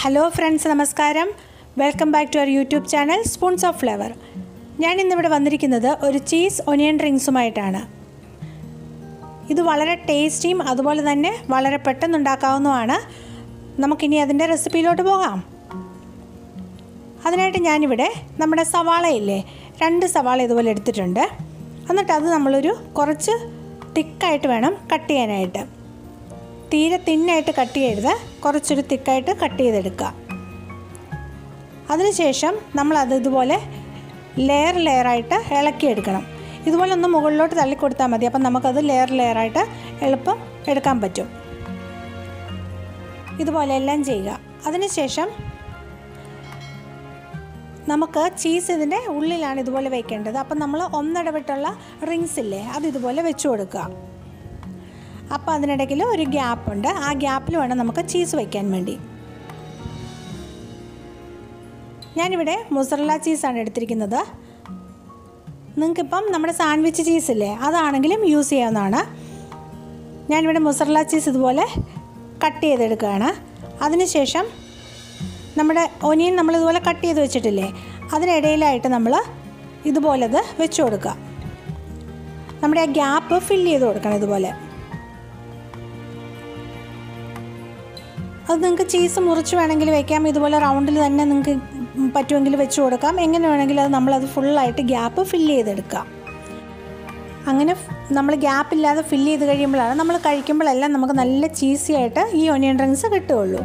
Hello friends, നമസ്കാരം. Welcome back to our YouTube channel Spoons of Flavour. ഞാൻ ഇന്നിവിടെ വന്നിരിക്കുന്നത് ഒരു ചീസ് ഒനിയൻ റിങ്സുമായിട്ടാണ്. ഇത് വളരെ ടേസ്റ്റിയും അതുപോലെ തന്നെ വളരെ പെട്ടെന്നുണ്ടാക്കാവുന്നതാണ്. നമുക്കിനി അതിൻ്റെ റെസിപ്പിയിലോട്ട് പോകാം. അതിനായിട്ട് ഞാനിവിടെ നമ്മുടെ സവാളയില്ലേ, 2 സവാള ഇതുപോലെ എടുത്തിട്ടുണ്ട്. എന്നിട്ട് അത് നമ്മളൊരു കുറച്ച് തിക്കായിട്ട് വേണം കട്ട് ചെയ്യാനായിട്ട്. തീരെ തിന്നായിട്ട് കട്ട് ചെയ്യരുത്, കുറച്ചൊരു തിക്കായിട്ട് കട്ട് ചെയ്തെടുക്കുക. അതിനുശേഷം നമ്മളത് ഇതുപോലെ ലെയറായിട്ട് ഇളക്കിയെടുക്കണം. ഇതുപോലെ ഒന്ന് മുകളിലോട്ട് തള്ളിക്കൊടുത്താൽ മതി. അപ്പം നമുക്കത് ലെയറായിട്ട് എളുപ്പം എടുക്കാൻ പറ്റും. ഇതുപോലെ എല്ലാം ചെയ്യുക. അതിനുശേഷം നമുക്ക് ചീസ് ഇതിൻ്റെ ഉള്ളിലാണ് ഇതുപോലെ വയ്ക്കേണ്ടത്. അപ്പം നമ്മൾ ഒന്നിടവിട്ടുള്ള റിങ്സ് ഇല്ലേ, അത് ഇതുപോലെ വെച്ച് കൊടുക്കുക. അപ്പോൾ അതിനിടയ്ക്ക് ഒരു ഗ്യാപ്പുണ്ട്. ആ ഗ്യാപ്പിൽ വേണം നമുക്ക് ചീസ് വയ്ക്കാൻ വേണ്ടി. ഞാനിവിടെ മൊസറല്ല ചീസാണ് എടുത്തിരിക്കുന്നത്. നിങ്ങൾക്കിപ്പം നമ്മുടെ സാൻഡ്വിച്ച് ചീസില്ലേ, അതാണെങ്കിലും യൂസ് ചെയ്യാവുന്നതാണ്. ഞാനിവിടെ മൊസറല്ല ചീസ് ഇതുപോലെ കട്ട് ചെയ്തെടുക്കുകയാണ്. അതിനുശേഷം നമ്മുടെ ഒനിയൻ നമ്മളിതുപോലെ കട്ട് ചെയ്ത് വെച്ചിട്ടില്ലേ, അതിനിടയിലായിട്ട് നമ്മൾ ഇതുപോലെ അത് വെച്ച് കൊടുക്കുക. നമ്മുടെ ആ ഗ്യാപ്പ് ഫില്ല് ചെയ്ത് കൊടുക്കണം ഇതുപോലെ. അത് നിങ്ങൾക്ക് ചീസ് മുറിച്ച് വേണമെങ്കിൽ വയ്ക്കാം, ഇതുപോലെ റൗണ്ടിൽ തന്നെ നിങ്ങൾക്ക് പറ്റുമെങ്കിൽ വെച്ച് കൊടുക്കാം. എങ്ങനെ വേണമെങ്കിലും അത് നമ്മളത് ഫുള്ളായിട്ട് ഗ്യാപ്പ് ഫില്ല് ചെയ്തെടുക്കാം. അങ്ങനെ നമ്മൾ ഗ്യാപ്പില്ലാതെ ഫില്ല് ചെയ്ത് കഴിയുമ്പോഴാണ് നമ്മൾ കഴിക്കുമ്പോഴെല്ലാം നമുക്ക് നല്ല ചീസി ആയിട്ട് ഈ ഒനിയൻ റിങ്സ് കിട്ടുകയുള്ളൂ.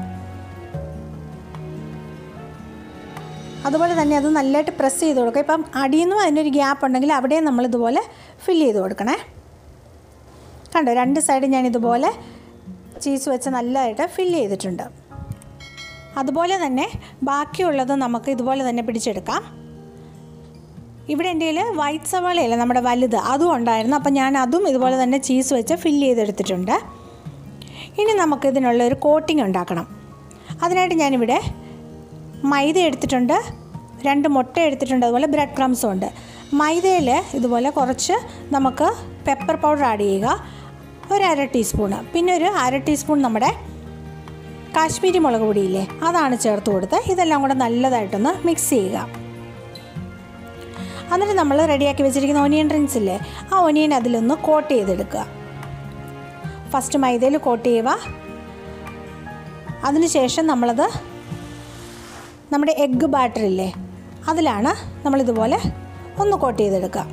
അതുപോലെ തന്നെ അത് നല്ലതായിട്ട് പ്രസ് ചെയ്ത് കൊടുക്കുക. ഇപ്പം അടിയിൽ നിന്നും അതിനൊരു ഗ്യാപ്പ് ഉണ്ടെങ്കിൽ അവിടെയും നമ്മളിതുപോലെ ഫില്ല് ചെയ്ത് കൊടുക്കണേ. കണ്ടോ, 2 സൈഡ് ഞാനിതുപോലെ ചീസ് വെച്ച് നല്ലതായിട്ട് ഫില്ല് ചെയ്തിട്ടുണ്ട്. അതുപോലെ തന്നെ ബാക്കിയുള്ളത് നമുക്ക് ഇതുപോലെ തന്നെ പിടിച്ചെടുക്കാം. ഇവിടെ എൻ്റെ കയ്യിൽ വൈറ്റ് സവാളയല്ല, നമ്മുടെ വലുത്, അതും ഉണ്ടായിരുന്നു. അപ്പം ഞാൻ അതും ഇതുപോലെ തന്നെ ചീസ് വെച്ച് ഫില്ല് ചെയ്തെടുത്തിട്ടുണ്ട്. ഇനി നമുക്കിതിനുള്ളൊരു കോട്ടിംഗ് ഉണ്ടാക്കണം. അതിനായിട്ട് ഞാനിവിടെ മൈദ എടുത്തിട്ടുണ്ട്, 2 മുട്ട എടുത്തിട്ടുണ്ട്, അതുപോലെ ബ്രെഡ് ക്രംസും ഉണ്ട്. മൈദയിൽ ഇതുപോലെ കുറച്ച് നമുക്ക് പെപ്പർ പൗഡർ ആഡ് ചെയ്യുക, ഒരു 1/2 ടീസ്പൂണ്. പിന്നെ ഒരു 1/2 ടീസ്പൂൺ നമ്മുടെ കാശ്മീരി മുളക് പൊടിയില്ലേ, അതാണ് ചേർത്ത് കൊടുത്ത് ഇതെല്ലാം കൂടെ നല്ലതായിട്ടൊന്ന് മിക്സ് ചെയ്യുക. എന്നിട്ട് നമ്മൾ റെഡിയാക്കി വെച്ചിരിക്കുന്ന ഒനിയൻ റിങ്സ് ഇല്ലേ, ആ ഒനിയൻ അതിലൊന്ന് കോട്ട് ചെയ്തെടുക്കുക. ഫസ്റ്റ് മൈദയിൽ കോട്ട് ചെയ്യുക. അതിനുശേഷം നമ്മളത് നമ്മുടെ എഗ്ഗ് ബാറ്ററില്ലേ, അതിലാണ് നമ്മളിതുപോലെ ഒന്ന് കോട്ട് ചെയ്തെടുക്കുക.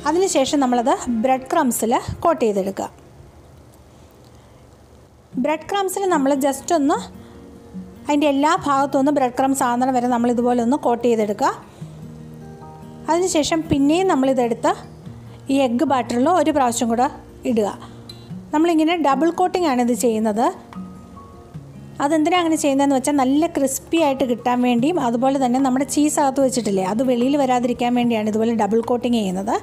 അതിനുശേഷം നമ്മളത് ബ്രെഡ് ക്രംസിൽ കോട്ട് ചെയ്തെടുക്കുക. ബ്രെഡ് ക്രംസിൽ നമ്മൾ ജസ്റ്റ് ഒന്ന് അതിൻ്റെ എല്ലാ ഭാഗത്തും ഒന്ന് ബ്രെഡ് ക്രംസ് ആകുന്ന വരെ നമ്മളിതുപോലെ ഒന്ന് കോട്ട് ചെയ്തെടുക്കുക. അതിനുശേഷം പിന്നെയും നമ്മളിതെടുത്ത് ഈ എഗ്ഗ് ബാറ്ററിൽ ഒരു പ്രാവശ്യം കൂടെ ഇടുക. നമ്മളിങ്ങനെ ഡബിൾ കോട്ടിംഗ് ആണ് ഇത് ചെയ്യുന്നത്. അതെന്തിനാണ് അങ്ങനെ ചെയ്യുന്നതെന്ന് വെച്ചാൽ നല്ല ക്രിസ്പി ആയിട്ട് കിട്ടാൻ വേണ്ടിയും അതുപോലെ തന്നെ നമ്മുടെ ചീസ് അകത്ത് വെച്ചിട്ടില്ലേ, അത് വെളിയിൽ വരാതിരിക്കാൻ വേണ്ടിയാണ് ഇതുപോലെ ഡബിൾ കോട്ടിങ് ചെയ്യുന്നത്.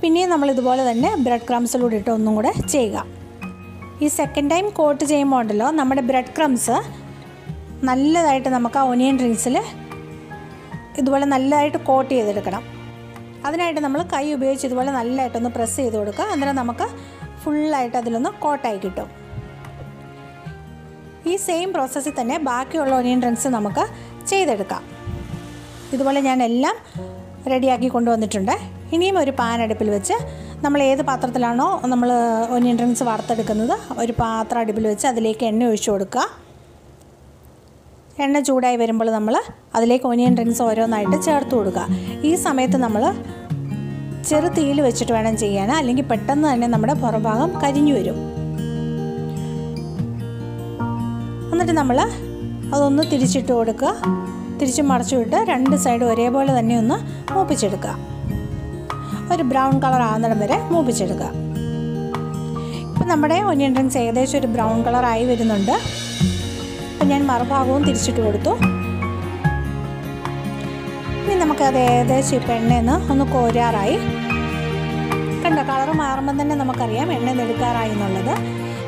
പിന്നെയും നമ്മളിതുപോലെ തന്നെ ബ്രെഡ് ക്രംസിലൂടെ ഇട്ട് ഒന്നും കൂടെ ചെയ്യുക. ഈ സെക്കൻഡ് ടൈം കോട്ട് ചെയ്യുമ്പോൾ ഉണ്ടല്ലോ, നമ്മുടെ ബ്രെഡ് ക്രംസ് നല്ലതായിട്ട് നമുക്ക് ആ ഒനിയൻ റിങ്സിൽ ഇതുപോലെ നല്ലതായിട്ട് കോട്ട് ചെയ്തെടുക്കണം. അതിനായിട്ട് നമ്മൾ കൈ ഉപയോഗിച്ച് ഇതുപോലെ നല്ലതായിട്ടൊന്ന് പ്രസ് ചെയ്ത് കൊടുക്കുക. അന്നേരം നമുക്ക് ഫുള്ളായിട്ട് അതിലൊന്ന് കോട്ടായി കിട്ടും. ഈ സെയിം പ്രോസസ്സിൽ തന്നെ ബാക്കിയുള്ള ഒനിയൻ റിങ്സ് നമുക്ക് ചെയ്തെടുക്കാം. ഇതുപോലെ ഞാൻ എല്ലാം റെഡിയാക്കി കൊണ്ടുവന്നിട്ടുണ്ട്. ഇനിയും ഒരു പാൻ അടുപ്പിൽ വെച്ച് നമ്മൾ ഏത് പാത്രത്തിലാണോ നമ്മൾ ഒനിയൻ റിങ്സ് വറുത്തെടുക്കുന്നത്, ഒരു പാത്രം അടുപ്പിൽ വെച്ച് അതിലേക്ക് എണ്ണ ഒഴിച്ചു കൊടുക്കുക. എണ്ണ ചൂടായി വരുമ്പോൾ നമ്മൾ അതിലേക്ക് ഒനിയൻ റിങ്സ് ഓരോന്നായിട്ട് ചേർത്ത് കൊടുക്കുക. ഈ സമയത്ത് നമ്മൾ ചെറു തീയിൽ വെച്ചിട്ട് വേണം ചെയ്യാൻ, അല്ലെങ്കിൽ പെട്ടെന്ന് തന്നെ നമ്മുടെ പുറംഭാഗം കരിഞ്ഞു വരും. എന്നിട്ട് നമ്മൾ അതൊന്ന് തിരിച്ചിട്ട് കൊടുക്കുക. തിരിച്ച് മറിച്ചു വിട്ട് 2 സൈഡ് ഒരേപോലെ തന്നെ ഒന്ന് മൂപ്പിച്ചെടുക്കുക. ഒരു ബ്രൗൺ കളർ ആകുന്നിടം വരെ മൂപ്പിച്ചെടുക്കുക. ഇപ്പം നമ്മുടെ ഒനിയൻ റിങ്സ് ഏകദേശം ഒരു ബ്രൗൺ കളറായി വരുന്നുണ്ട്. അപ്പം ഞാൻ മറുഭാഗവും തിരിച്ചിട്ട് കൊടുത്തു. ഇനി നമുക്കത് ഏകദേശം ഇപ്പം എണ്ണയിൽ നിന്ന് ഒന്ന് കോരാറായി. കണ്ടോ, കളറ് മാറുമ്പം തന്നെ നമുക്കറിയാം എണ്ണ എടുക്കാറായി എന്നുള്ളത്.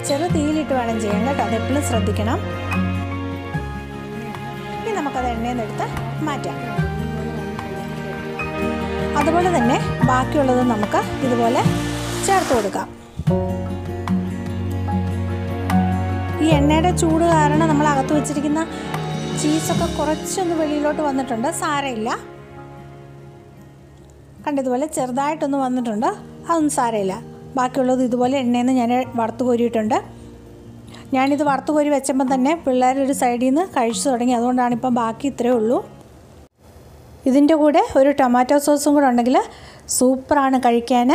ചെറു തീയിലിട്ട് വേണം ചെയ്യാൻ കേട്ടോ, അതെപ്പോഴും ശ്രദ്ധിക്കണം. ഇനി നമുക്കത് എണ്ണയിൽ നിന്ന് എടുത്ത് മാറ്റാം. അതുപോലെ തന്നെ ബാക്കിയുള്ളത് നമുക്ക് ഇതുപോലെ ചേർത്ത് കൊടുക്കാം. ഈ എണ്ണയുടെ ചൂട് കാരണം നമ്മൾ അകത്ത് വെച്ചിരിക്കുന്ന ചീസൊക്കെ കുറച്ചൊന്ന് വെളിയിലോട്ട് വന്നിട്ടുണ്ട്. സാരമില്ല. കണ്ടിതുപോലെ ചെറുതായിട്ടൊന്ന് വന്നിട്ടുണ്ട്. അതൊന്നും സാരമില്ല. ബാക്കിയുള്ളത് ഇതുപോലെ എണ്ണയിൽ നിന്ന് ഞാൻ വറുത്ത് കോരിയിട്ടുണ്ട്. ഞാനിത് വറുത്ത് കോരി വെച്ചപ്പോൾ തന്നെ പിള്ളേരൊരു സൈഡിൽ നിന്ന് കഴിച്ചു തുടങ്ങി. അതുകൊണ്ടാണിപ്പം ബാക്കി ഇത്രയേ ഉള്ളൂ. ഇതിൻ്റെ കൂടെ ഒരു ടൊമാറ്റോ സോസും കൂടെ ഉണ്ടെങ്കിൽ സൂപ്പറാണ് കഴിക്കാൻ.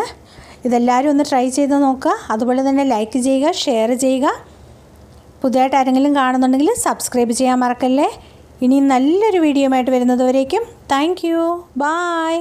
ഇതെല്ലാവരും ഒന്ന് ട്രൈ ചെയ്ത് നോക്കുക. അതുപോലെ തന്നെ ലൈക്ക് ചെയ്യുക, ഷെയർ ചെയ്യുക. പുതിയതായിട്ട് ആരെങ്കിലും കാണുന്നുണ്ടെങ്കിൽ സബ്സ്ക്രൈബ് ചെയ്യാൻ മറക്കല്ലേ. ഇനി നല്ലൊരു വീഡിയോ ആയിട്ട് വരുന്നതുവരേക്കും താങ്ക് യു. ബൈ.